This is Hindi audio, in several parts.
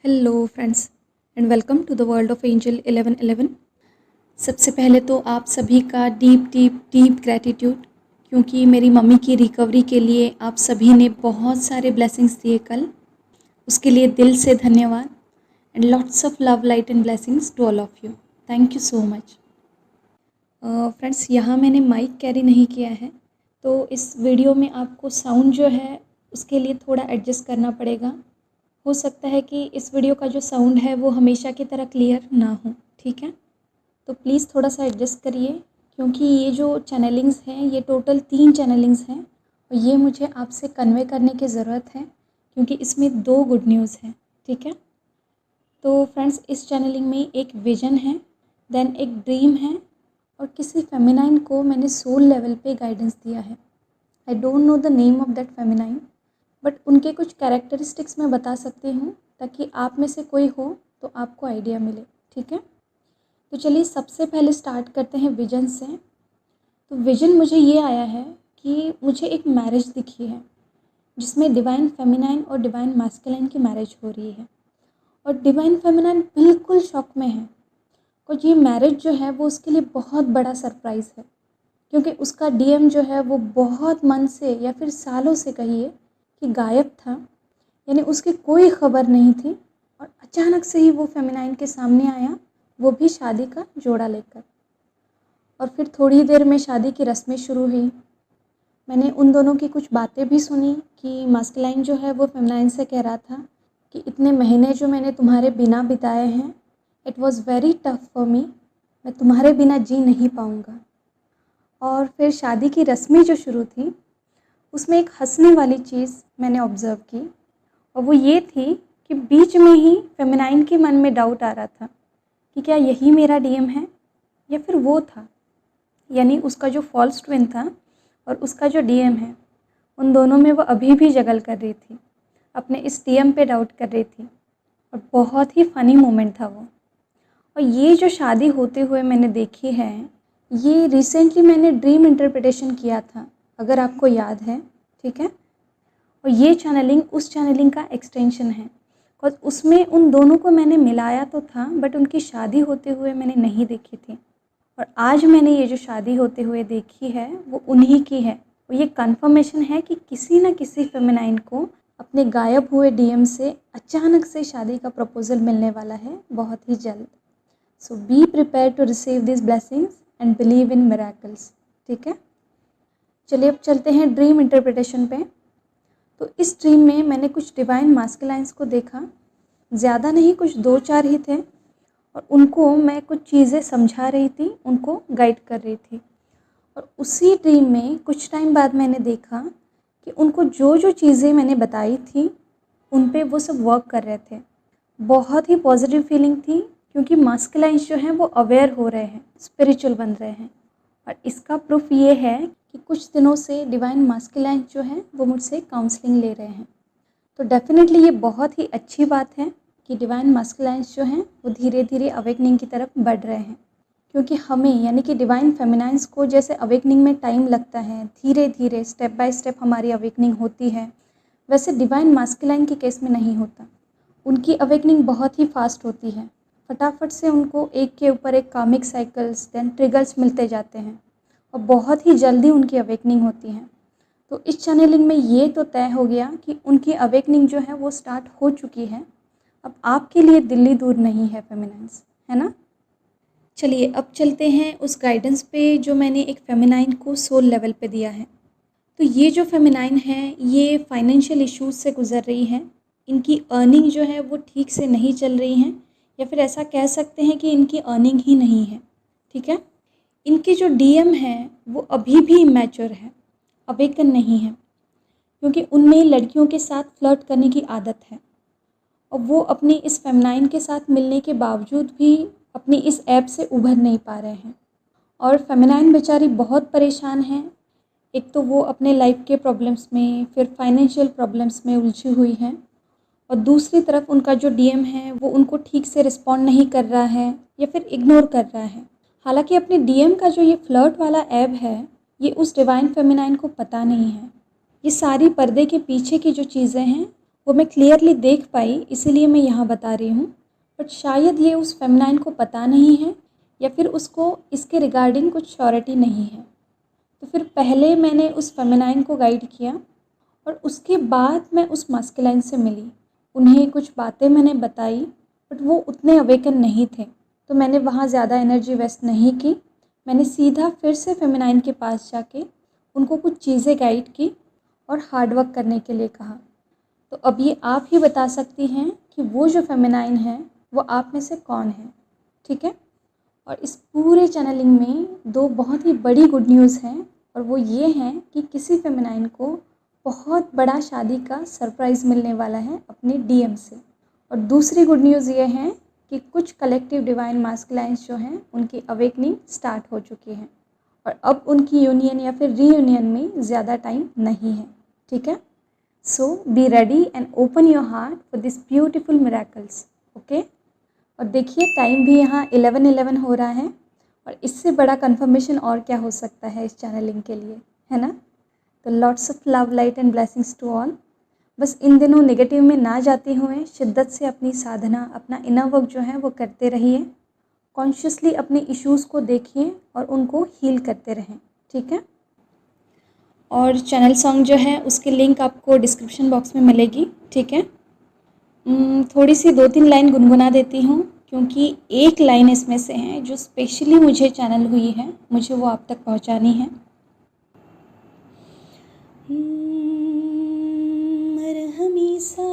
Hello friends and welcome to the world of angel 1111। सबसे पहले तो आप सभी का डीप डीप डीप ग्रैटिट्यूड, क्योंकि मेरी मम्मी की रिकवरी के लिए आप सभी ने बहुत सारे ब्लेसिंग्स दिए कल। उसके लिए दिल से धन्यवाद and lots of love light and blessings to all of you. Thank you so much. Friends, यहाँ मैंने माइक कैरी नहीं किया है, तो इस वीडियो में आपको साउंड जो है उसके लिए थोड़ा एडजस्ट करना पड़ेगा। हो सकता है कि इस वीडियो का जो साउंड है वो हमेशा की तरह क्लियर ना हो, ठीक है? तो प्लीज़ थोड़ा सा एडजस्ट करिए, क्योंकि ये जो चैनलिंग्स हैं ये टोटल 3 चैनलिंग्स हैं और ये मुझे आपसे कन्वे करने की ज़रूरत है, क्योंकि इसमें 2 गुड न्यूज़ हैं, ठीक है? तो फ्रेंड्स, इस चैनलिंग में एक विज़न है, देन एक ड्रीम है और किसी फेमिनाइन को मैंने सोल लेवल पे गाइडेंस दिया है। I don't know the name of that feminine, but उनके कुछ कैरेक्टरिस्टिक्स मैं बता सकती हूँ, ताकि आप में से कोई हो तो आपको आइडिया मिले, ठीक है? तो चलिए सबसे पहले स्टार्ट करते हैं विजन से। तो विजन मुझे ये आया है कि मुझे एक मैरिज दिखी है जिसमें डिवाइन फेमिनाइन और डिवाइन मैस्कुलाइन की मैरिज हो रही है, और डिवाइन फेमिनाइन बिल्कुल शॉक में है। और ये मैरिज जो है वो उसके लिए बहुत बड़ा सरप्राइज़ है, क्योंकि उसका डीएम जो है वो बहुत मन से या फिर सालों से कहिए कि गायब था, यानी उसकी कोई खबर नहीं थी। और अचानक से ही वो फेमिनाइन के सामने आया, वो भी शादी का जोड़ा लेकर। और फिर थोड़ी देर में शादी की रस्में शुरू हुई। मैंने उन दोनों की कुछ बातें भी सुनी कि मास्कुलाइन जो है वो फेमिनाइन से कह रहा था कि इतने महीने जो मैंने तुम्हारे बिना बिताए हैं, it was very tough for me, मैं तुम्हारे बिना जी नहीं पाऊँगा। और फिर शादी की रस्में जो शुरू थी उसमें एक हंसने वाली चीज़ मैंने ऑब्ज़र्व की, और वो ये थी कि बीच में ही फेमिनाइन के मन में डाउट आ रहा था कि क्या यही मेरा डीएम है या फिर वो था, यानी उसका जो फॉल्स ट्विन था और उसका जो डीएम है, उन दोनों में वो अभी भी जगल कर रही थी, अपने इस डीएम पे डाउट कर रही थी। और बहुत ही फ़नी मोमेंट था वो। और ये जो शादी होते हुए मैंने देखी है, ये रिसेंटली मैंने ड्रीम इंटरप्रिटेशन किया था, अगर आपको याद है, ठीक है? और ये चैनलिंग उस चैनलिंग का एक्सटेंशन है, और उसमें उन दोनों को मैंने मिलाया तो था, बट उनकी शादी होते हुए मैंने नहीं देखी थी। और आज मैंने ये जो शादी होते हुए देखी है वो उन्हीं की है। और ये कंफर्मेशन है कि किसी न किसी फेमिनाइन को अपने गायब हुए डीएम से अचानक से शादी का प्रपोजल मिलने वाला है बहुत ही जल्द। So be prepare to receive this blessings and believe in miracles, ठीक है? चलिए अब चलते हैं ड्रीम इंटरप्रिटेशन पे। तो इस ड्रीम में मैंने कुछ डिवाइन मास्कुलाइन्स को देखा, ज़्यादा नहीं, कुछ 2-4 ही थे, और उनको मैं कुछ चीज़ें समझा रही थी, उनको गाइड कर रही थी। और उसी ड्रीम में कुछ टाइम बाद मैंने देखा कि उनको जो जो चीज़ें मैंने बताई थी उन पे वो सब वर्क कर रहे थे। बहुत ही पॉजिटिव फीलिंग थी, क्योंकि मास्कुलाइन्स जो हैं वो अवेयर हो रहे हैं, स्पिरिचुअल बन रहे हैं। और इसका प्रूफ ये है कि कुछ दिनों से डिवाइन मास्कुलाइन जो हैं वो मुझसे काउंसलिंग ले रहे हैं। तो डेफिनेटली ये बहुत ही अच्छी बात है कि डिवाइन मास्कुलाइन्स जो हैं वो धीरे धीरे अवेकनिंग की तरफ बढ़ रहे हैं, क्योंकि हमें यानी कि डिवाइन फेमिनाइन्स को जैसे अवेकनिंग में टाइम लगता है, धीरे धीरे स्टेप बाय स्टेप हमारी अवेकनिंग होती है, वैसे डिवाइन मास्कुलाइन के केस में नहीं होता। उनकी अवेकनिंग बहुत ही फास्ट होती है, फटाफट से उनको एक के ऊपर एक कामिक साइकिल्स देन ट्रिगर्स मिलते जाते हैं, और बहुत ही जल्दी उनकी अवेकनिंग होती है। तो इस चैनलिंग में ये तो तय हो गया कि उनकी अवेकनिंग जो है वो स्टार्ट हो चुकी है। अब आपके लिए दिल्ली दूर नहीं है फेमिनाइन्स, है ना? चलिए अब चलते हैं उस गाइडेंस पे जो मैंने एक फेमिनाइन को सोल लेवल पे दिया है। तो ये जो फेमिनाइन है ये फाइनेंशियल इश्यूज से गुज़र रही है। इनकी अर्निंग जो है वो ठीक से नहीं चल रही हैं, या फिर ऐसा कह सकते हैं कि इनकी अर्निंग ही नहीं है, ठीक है? इनके जो डीएम हैं वो अभी भी इमैच्योर है, अवेकन नहीं है, क्योंकि उनमें लड़कियों के साथ फ्लर्ट करने की आदत है, और वो अपनी इस फेमिनाइन के साथ मिलने के बावजूद भी अपनी इस ऐप से उभर नहीं पा रहे हैं। और फेमिनाइन बेचारी बहुत परेशान हैं। एक तो वो अपने लाइफ के प्रॉब्लम्स में, फिर फाइनेंशियल प्रॉब्लम्स में उलझी हुई हैं, और दूसरी तरफ उनका जो डीएम है वो उनको ठीक से रिस्पॉन्ड नहीं कर रहा है या फिर इग्नोर कर रहा है। हालांकि अपने डीएम का जो ये फ्लर्ट वाला ऐप है ये उस डिवाइन फेमिनाइन को पता नहीं है। ये सारी पर्दे के पीछे की जो चीज़ें हैं वो मैं क्लियरली देख पाई, इसीलिए मैं यहाँ बता रही हूँ। बट शायद ये उस फेमिनाइन को पता नहीं है या फिर उसको इसके रिगार्डिंग कुछ श्योरिटी नहीं है। तो फिर पहले मैंने उस फेमिनाइन को गाइड किया और उसके बाद मैं उस मस्कुलाइन से मिली। उन्हें कुछ बातें मैंने बताई, बट वो उतने अवेकन नहीं थे, तो मैंने वहाँ ज़्यादा एनर्जी वेस्ट नहीं की। मैंने सीधा फिर से फेमिनाइन के पास जाके उनको कुछ चीज़ें गाइड की और हार्ड वर्क करने के लिए कहा। तो अब ये आप ही बता सकती हैं कि वो जो फेमिनाइन है वो आप में से कौन है, ठीक है। और इस पूरे चैनलिंग में दो बहुत ही बड़ी गुड न्यूज़ हैं, और वो ये हैं कि किसी फेमिनाइन को बहुत बड़ा शादी का सरप्राइज़ मिलने वाला है अपने डीएम से। और दूसरी गुड न्यूज़ ये है कि कुछ कलेक्टिव डिवाइन मास्कुलाइन्स जो हैं उनकी अवेकनिंग स्टार्ट हो चुकी है और अब उनकी यूनियन या फिर रीयूनियन में ज़्यादा टाइम नहीं है, ठीक है। So be ready and open your heart for this beautiful miracles, okay. और देखिए टाइम भी यहाँ 11:11 हो रहा है, और इससे बड़ा कंफर्मेशन और क्या हो सकता है इस चैनलिंग के लिए, है ना। तो lots of love, light and blessings to all. बस इन दिनों नेगेटिव में ना जाते हुए शिद्दत से अपनी साधना, अपना इनर वर्क जो है वो करते रहिए। कॉन्शियसली अपने इश्यूज़ को देखिए और उनको हील करते रहें, ठीक है। और चैनल सॉन्ग जो है उसकी लिंक आपको डिस्क्रिप्शन बॉक्स में मिलेगी, ठीक है। थोड़ी सी 2-3 लाइन गुनगुना देती हूँ, क्योंकि एक लाइन इसमें से है जो स्पेशली मुझे चैनल हुई है, मुझे वो आप तक पहुँचानी है। मरहमी सा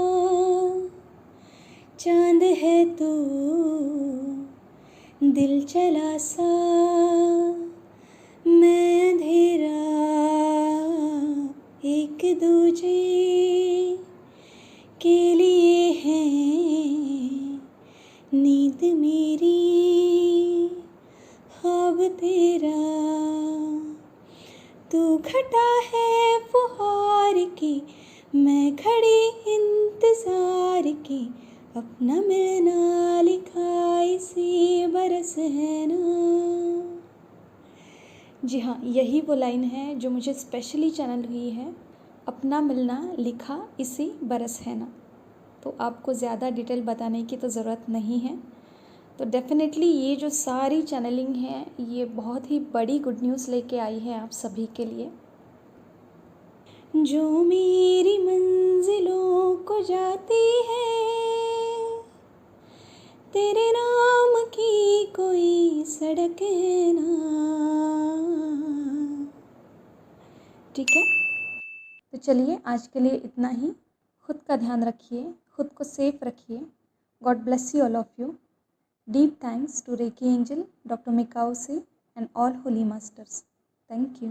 चांद है तो दिल चला सा, मैं अंधेरा एक दूजे के लिए है, नींद मेरी ख्वाब तेरा, तू घटा है फुहार की, मैं खड़ी इंतज़ार की, अपना मिलना लिखा इसी बरस है ना। जी हाँ, यही वो लाइन है जो मुझे स्पेशली चैनल हुई है, अपना मिलना लिखा इसी बरस है ना। तो आपको ज़्यादा डिटेल बताने की तो ज़रूरत नहीं है। तो डेफ़िनेटली ये जो सारी चैनलिंग है ये बहुत ही बड़ी गुड न्यूज़ लेके आई है आप सभी के लिए। जो मेरी मंजिलों को जाती है, तेरे नाम की कोई सड़क है ना, ठीक है। तो चलिए आज के लिए इतना ही। खुद का ध्यान रखिए, खुद को सेफ रखिए। God bless you all of you. Deep thanks to Reiki Angel, Dr. Mikao Se, and all holy masters. Thank you.